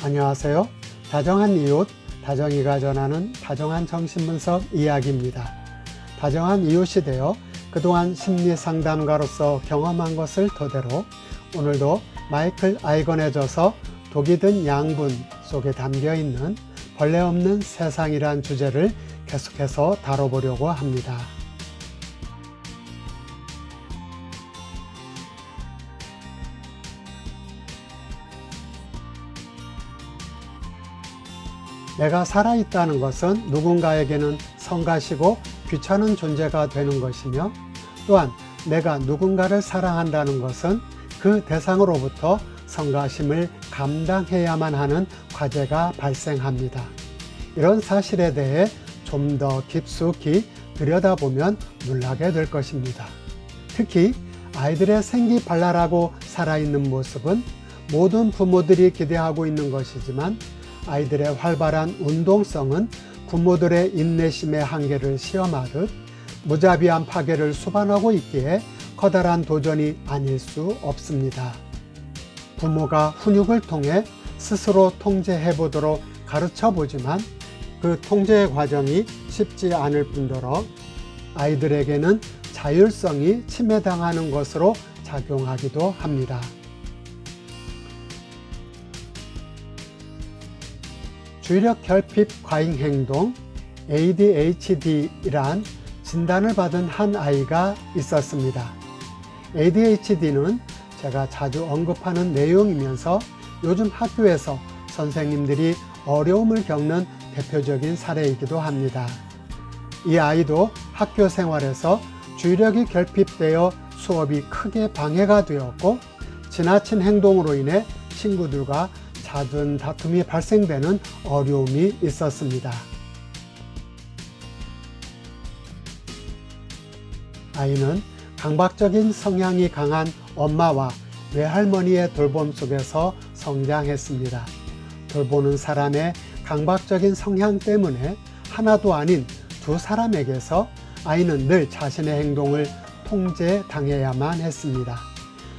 안녕하세요. 다정한 이웃, 다정이가 전하는 다정한 정신분석 이야기입니다. 다정한 이웃이 되어 그동안 심리상담가로서 경험한 것을 토대로 오늘도 마이클 아이건의 저서 독이 든 양분 속에 담겨있는 벌레 없는 세상이란 주제를 계속해서 다뤄보려고 합니다. 내가 살아있다는 것은 누군가에게는 성가시고 귀찮은 존재가 되는 것이며, 또한 내가 누군가를 사랑한다는 것은 그 대상으로부터 성가심을 감당해야만 하는 과제가 발생합니다. 이런 사실에 대해 좀 더 깊숙이 들여다보면 놀라게 될 것입니다. 특히 아이들의 생기발랄하고 살아있는 모습은 모든 부모들이 기대하고 있는 것이지만, 아이들의 활발한 운동성은 부모들의 인내심의 한계를 시험하듯 무자비한 파괴를 수반하고 있기에 커다란 도전이 아닐 수 없습니다. 부모가 훈육을 통해 스스로 통제해 보도록 가르쳐 보지만 그 통제의 과정이 쉽지 않을 뿐더러 아이들에게는 자율성이 침해당하는 것으로 작용하기도 합니다. 주의력 결핍 과잉 행동 ADHD란 진단을 받은 한 아이가 있었습니다. ADHD는 제가 자주 언급하는 내용이면서 요즘 학교에서 선생님들이 어려움을 겪는 대표적인 사례이기도 합니다. 이 아이도 학교 생활에서 주의력이 결핍되어 수업이 크게 방해가 되었고, 지나친 행동으로 인해 친구들과 잦은 다툼이 발생되는 어려움이 있었습니다. 아이는 강박적인 성향이 강한 엄마와 외할머니의 돌봄 속에서 성장했습니다. 돌보는 사람의 강박적인 성향 때문에 하나도 아닌 두 사람에게서 아이는 늘 자신의 행동을 통제당해야만 했습니다.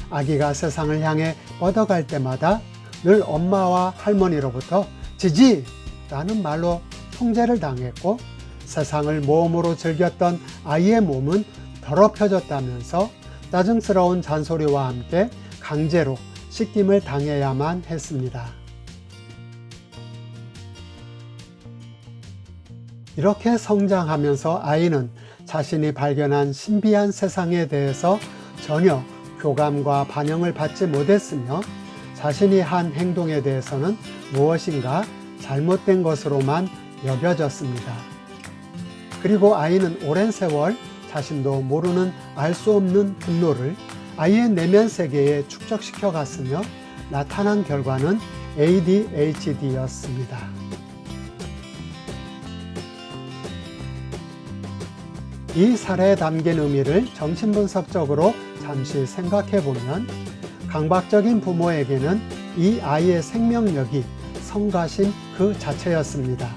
아기가 세상을 향해 뻗어갈 때마다 늘 엄마와 할머니로부터 지지! 라는 말로 통제를 당했고, 세상을 모험으로 즐겼던 아이의 몸은 더럽혀졌다면서 짜증스러운 잔소리와 함께 강제로 씻김을 당해야만 했습니다. 이렇게 성장하면서 아이는 자신이 발견한 신비한 세상에 대해서 전혀 교감과 반영을 받지 못했으며, 자신이 한 행동에 대해서는 무엇인가 잘못된 것으로만 여겨졌습니다. 그리고 아이는 오랜 세월 자신도 모르는 알 수 없는 분노를 아이의 내면 세계에 축적시켜 갔으며, 나타난 결과는 ADHD였습니다. 이 사례에 담긴 의미를 정신분석적으로 잠시 생각해 보면, 강박적인 부모에게는 이 아이의 생명력이 성가심 그 자체였습니다.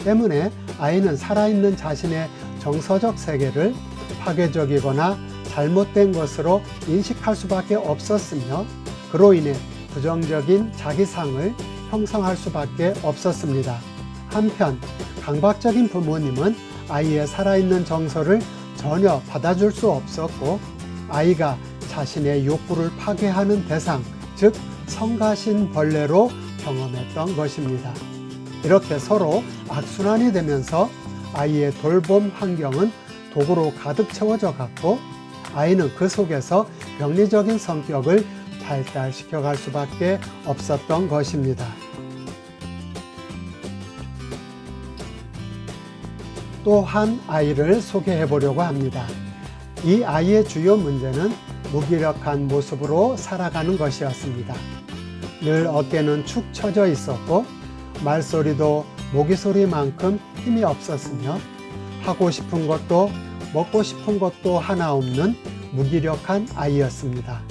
때문에 아이는 살아있는 자신의 정서적 세계를 파괴적이거나 잘못된 것으로 인식할 수밖에 없었으며, 그로 인해 부정적인 자기상을 형성할 수밖에 없었습니다. 한편 강박적인 부모님은 아이의 살아있는 정서를 전혀 받아줄 수 없었고, 아이가 자신의 욕구를 파괴하는 대상, 즉 성가신 벌레로 경험했던 것입니다. 이렇게 서로 악순환이 되면서 아이의 돌봄 환경은 독으로 가득 채워져 갔고, 아이는 그 속에서 병리적인 성격을 발달시켜 갈 수밖에 없었던 것입니다. 또 한 아이를 소개해 보려고 합니다. 이 아이의 주요 문제는 무기력한 모습으로 살아가는 것이었습니다. 늘 어깨는 축 처져 있었고, 말소리도 모기소리만큼 힘이 없었으며, 하고 싶은 것도 먹고 싶은 것도 하나 없는 무기력한 아이였습니다.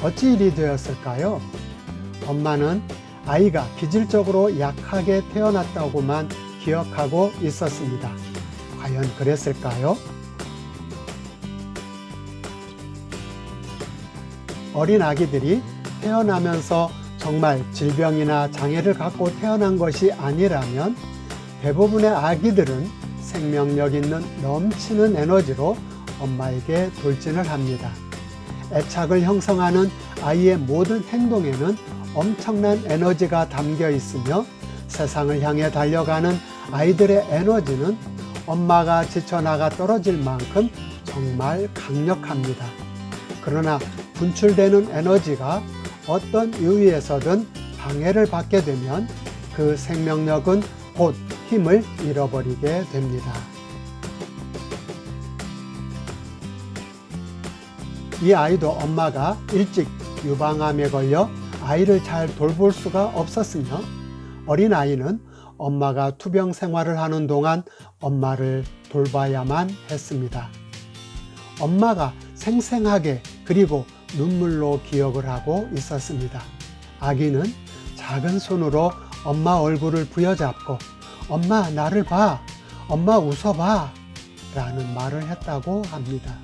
어찌 이리 되었을까요? 엄마는 아이가 기질적으로 약하게 태어났다고만 기억하고 있었습니다. 과연 그랬을까요? 어린 아기들이 태어나면서 정말 질병이나 장애를 갖고 태어난 것이 아니라면 대부분의 아기들은 생명력 있는 넘치는 에너지로 엄마에게 돌진을 합니다. 애착을 형성하는 아이의 모든 행동에는 엄청난 에너지가 담겨 있으며 세상을 향해 달려가는 아이들의 에너지는 엄마가 지쳐나가 떨어질 만큼 정말 강력합니다. 그러나 분출되는 에너지가 어떤 이유에서든 방해를 받게 되면 그 생명력은 곧 힘을 잃어버리게 됩니다. 이 아이도 엄마가 일찍 유방암에 걸려 아이를 잘 돌볼 수가 없었으며 어린아이는 엄마가 투병 생활을 하는 동안 엄마를 돌봐야만 했습니다. 엄마가 생생하게 그리고 눈물로 기억을 하고 있었습니다. 아기는 작은 손으로 엄마 얼굴을 부여잡고 엄마 나를 봐, 엄마 웃어봐 라는 말을 했다고 합니다.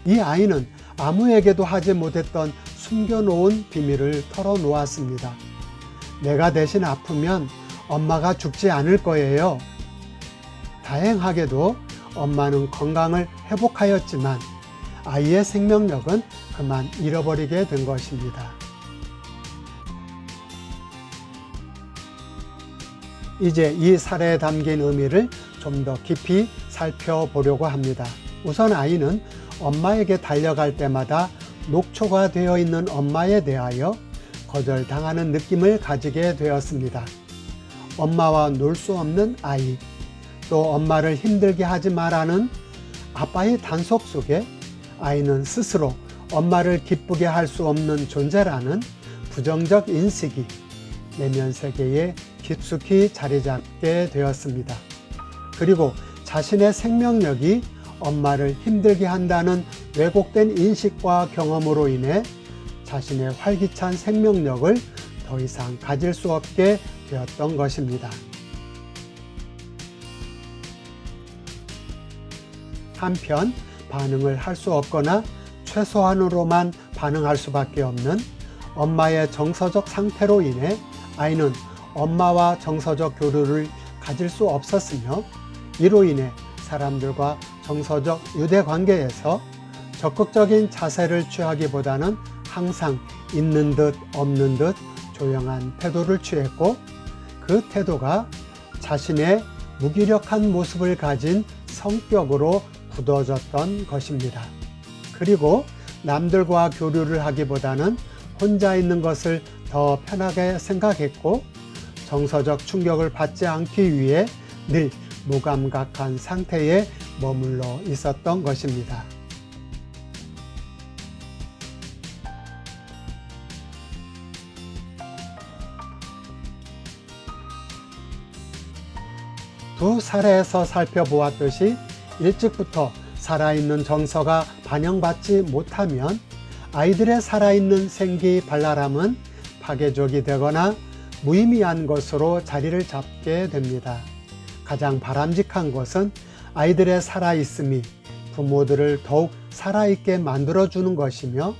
이 아이는 아무에게도 하지 못했던 숨겨놓은 비밀을 털어놓았습니다. 내가 대신 아프면 엄마가 죽지 않을 거예요. 다행하게도 엄마는 건강을 회복하였지만 아이의 생명력은 그만 잃어버리게 된 것입니다. 이제 이 사례에 담긴 의미를 좀 더 깊이 살펴보려고 합니다. 우선 아이는 엄마에게 달려갈 때마다 녹초가 되어 있는 엄마에 대하여 거절당하는 느낌을 가지게 되었습니다. 엄마와 놀 수 없는 아이, 또 엄마를 힘들게 하지 마라는 아빠의 단속 속에 아이는 스스로 엄마를 기쁘게 할 수 없는 존재라는 부정적 인식이 내면 세계에 깊숙이 자리 잡게 되었습니다. 그리고 자신의 생명력이 엄마를 힘들게 한다는 왜곡된 인식과 경험으로 인해 자신의 활기찬 생명력을 더 이상 가질 수 없게 되었던 것입니다. 한편 반응을 할 수 없거나 최소한으로만 반응할 수밖에 없는 엄마의 정서적 상태로 인해 아이는 엄마와 정서적 교류를 가질 수 없었으며 이로 인해 사람들과 정서적 유대 관계에서 적극적인 자세를 취하기보다는 항상 있는 듯 없는 듯 조용한 태도를 취했고 그 태도가 자신의 무기력한 모습을 가진 성격으로 굳어졌던 것입니다. 그리고 남들과 교류를 하기보다는 혼자 있는 것을 더 편하게 생각했고 정서적 충격을 받지 않기 위해 늘 무감각한 상태에 머물러 있었던 것입니다. 두 사례에서 살펴보았듯이 일찍부터 살아있는 정서가 반영받지 못하면 아이들의 살아있는 생기 발랄함은 파괴적이 되거나 무의미한 것으로 자리를 잡게 됩니다. 가장 바람직한 것은 아이들의 살아있음이 부모들을 더욱 살아있게 만들어주는 것이며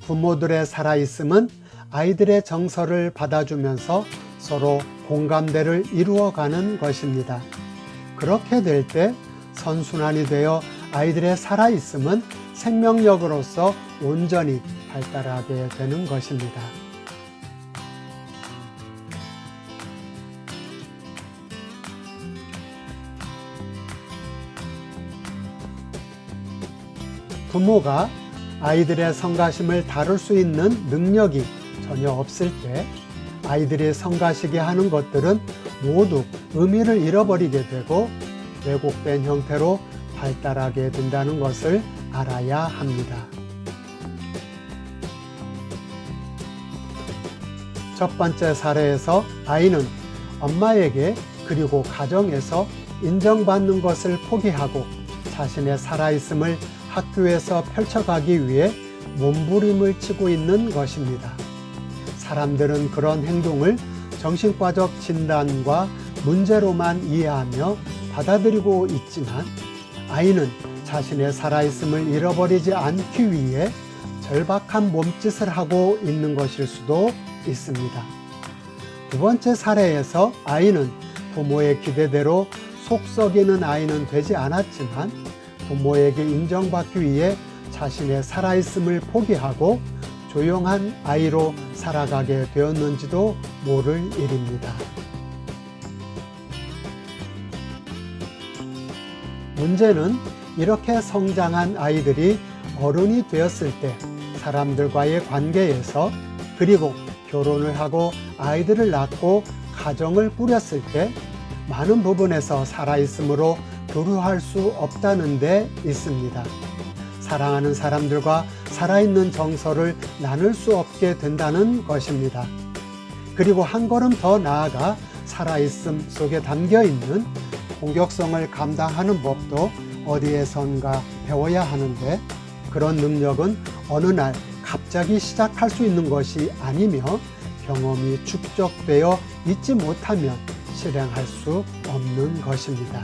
부모들의 살아있음은 아이들의 정서를 받아주면서 서로 공감대를 이루어가는 것입니다. 그렇게 될 때 선순환이 되어 아이들의 살아있음은 생명력으로서 온전히 발달하게 되는 것입니다. 부모가 아이들의 성가심을 다룰 수 있는 능력이 전혀 없을 때 아이들이 성가시게 하는 것들은 모두 의미를 잃어버리게 되고 왜곡된 형태로 발달하게 된다는 것을 알아야 합니다. 첫 번째 사례에서 아이는 엄마에게 그리고 가정에서 인정받는 것을 포기하고 자신의 살아있음을 학교에서 펼쳐가기 위해 몸부림을 치고 있는 것입니다. 사람들은 그런 행동을 정신과적 진단과 문제로만 이해하며 받아들이고 있지만 아이는 자신의 살아있음을 잃어버리지 않기 위해 절박한 몸짓을 하고 있는 것일 수도 있습니다. 두 번째 사례에서 아이는 부모의 기대대로 속 썩이는 아이는 되지 않았지만 부모에게 인정받기 위해 자신의 살아있음을 포기하고 조용한 아이로 살아가게 되었는지도 모를 일입니다. 문제는 이렇게 성장한 아이들이 어른이 되었을 때 사람들과의 관계에서, 그리고 결혼을 하고 아이들을 낳고 가정을 꾸렸을 때 많은 부분에서 살아있음으로 교류할 수 없다는 데 있습니다. 사랑하는 사람들과 살아있는 정서를 나눌 수 없게 된다는 것입니다. 그리고 한 걸음 더 나아가 살아있음 속에 담겨있는 공격성을 감당하는 법도 어디에선가 배워야 하는데, 그런 능력은 어느 날 갑자기 시작할 수 있는 것이 아니며 경험이 축적되어 있지 못하면 실행할 수 없는 것입니다.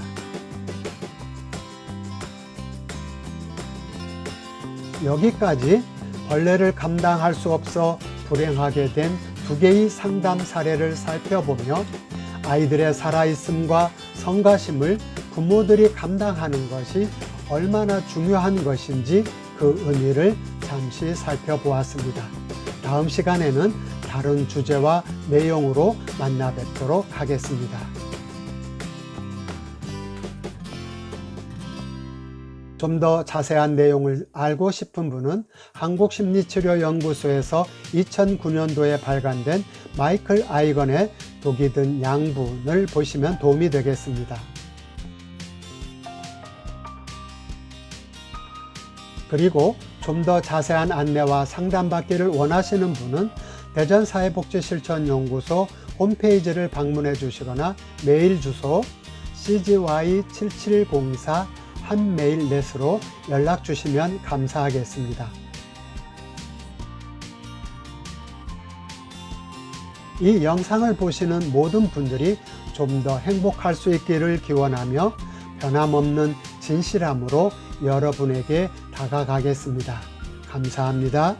여기까지 벌레를 감당할 수 없어 불행하게 된 두 개의 상담 사례를 살펴보며 아이들의 살아있음과 성가심을 부모들이 감당하는 것이 얼마나 중요한 것인지 그 의미를 잠시 살펴보았습니다. 다음 시간에는 다른 주제와 내용으로 만나 뵙도록 하겠습니다. 좀 더 자세한 내용을 알고 싶은 분은 한국심리치료연구소에서 2009년도에 발간된 마이클 아이건의 독이 든 양분을 보시면 도움이 되겠습니다. 그리고 좀 더 자세한 안내와 상담받기를 원하시는 분은 대전사회복지실천연구소 홈페이지를 방문해 주시거나 메일 주소 cgy7704@mail.net으로 연락 주시면 감사하겠습니다. 이 영상을 보시는 모든 분들이 좀 더 행복할 수 있기를 기원하며 변함없는 진실함으로 여러분에게 다가가겠습니다. 감사합니다.